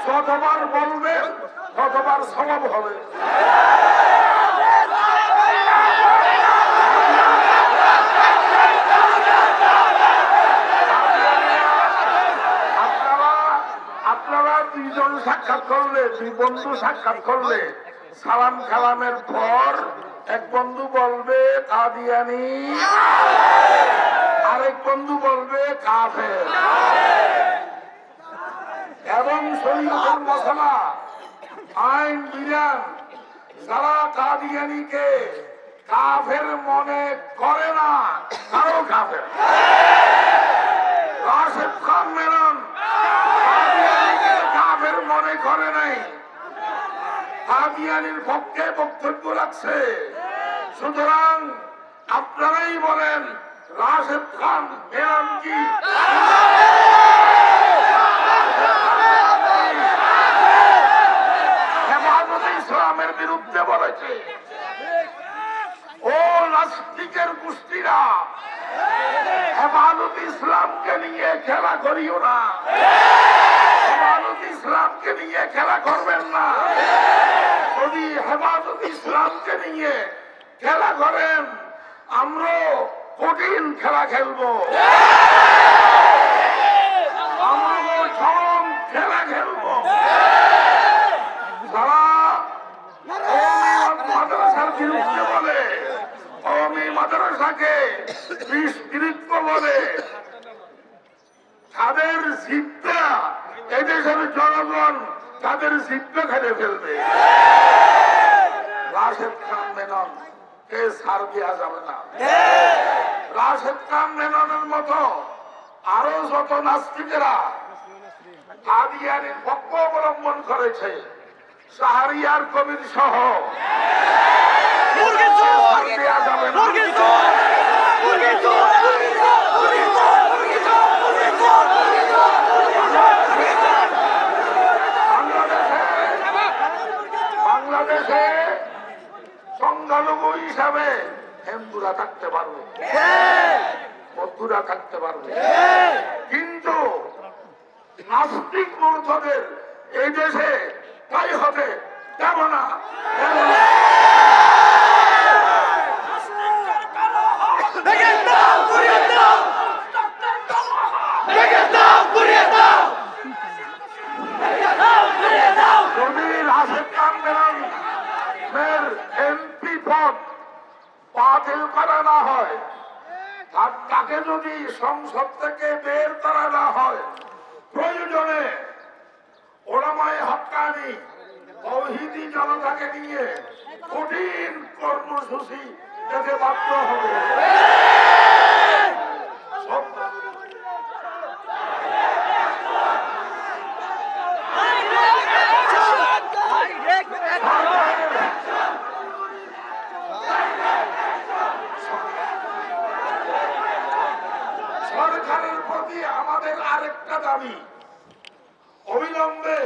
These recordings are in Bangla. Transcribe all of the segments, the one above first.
যতবার বলবেন ততবার সওয়াব হবে। আপনারা দুইজন সাক্ষাৎ করলে, দুই বন্ধু সাক্ষাৎ করলে সালাম কালামের পর এক বন্ধু বলবে কাদিয়ানি, আরেক বন্ধু বলবে কাফের। এবং শরীয়তের মশলা আইন বিধান যারা কাদিয়ানিকে কাফের মনে করে না তারাও কাফের। রাশেদ খান মেনন কাদিয়ানিকে কাফের মনে করে নাই, কাদিয়ানির পক্ষে বক্তব্য রাখছে। সুতরাং আপনারাই বলেন রাশেদ খান মেনন কি হেফাজতে ইসলামের বিরুদ্ধে বলেছে? ও নাস্তিকের গোষ্ঠীরা, হেফাজতে ইসলামকে নিয়ে খেলা করিও না, হেফাজতে ইসলামকে নিয়ে খেলা করবেন না। যদি হেফাজতে ইসলামকে নিয়ে খেলা করেন আমরা কঠিন খেলা খেলবো, আমরা চরম খেলা খেলবো। যারা মাদ্রাসার বিরুদ্ধে বলে, কওমি মাদ্রাসাকে নিষ্কৃত বলে, তাদের জিব্বা এদেশের জনগণ তাদের জিব্বা খেলে ফেলবে। রাশেদ খান মেনন কে ছাড় দেওয়া যাবে না। রাশেদ খান মেননের মতো আরো যত নাস্তিকেরা কাদিয়ানির পক্ষ অবলম্বন করেছে, শাহরিয়ার কবির সহ ছাড় দেওয়া যাবে না। বাংলাদেশে সংখ্যালঘু হিসাবে হিন্দুরা থাকতে পারবে, বৌদ্ধরা থাকতে পারবে, কিন্তু নাস্তিক মুরতাদের এই দেশে তাই হবে দেব না। যদি রাশেদ খান মেননের এমপি পদ বাতিল করা না হয়, আর তাকে যদি সংসদ থেকে বের করা না হয়, প্রয়োজনে ওলামায়ে হক্কানি তাওহীদি জনতাকে নিয়ে কঠিন কর্মসূচি যেতে বাধ্য হবে। সরকারের প্রতি আমাদের আরেকটা দাবি, অবিলম্বে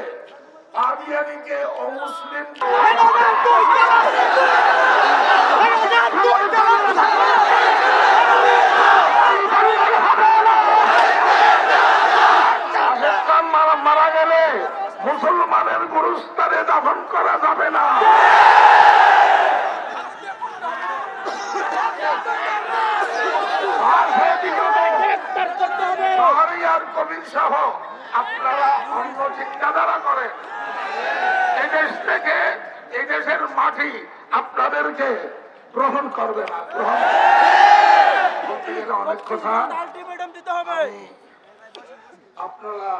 কাদিয়ানিকে অমুসলিম মারা গেলে মুসলমানের গুরুস্থানে দাফন করা যাবে না। শাহরিয়ার কবির সহ আপনারা অন্য চিন্তাধারা করেন, এদেশ থেকে এই দেশের মাটি আপনাদেরকে গ্রহণ করবে না। অনেক কথা আপনারা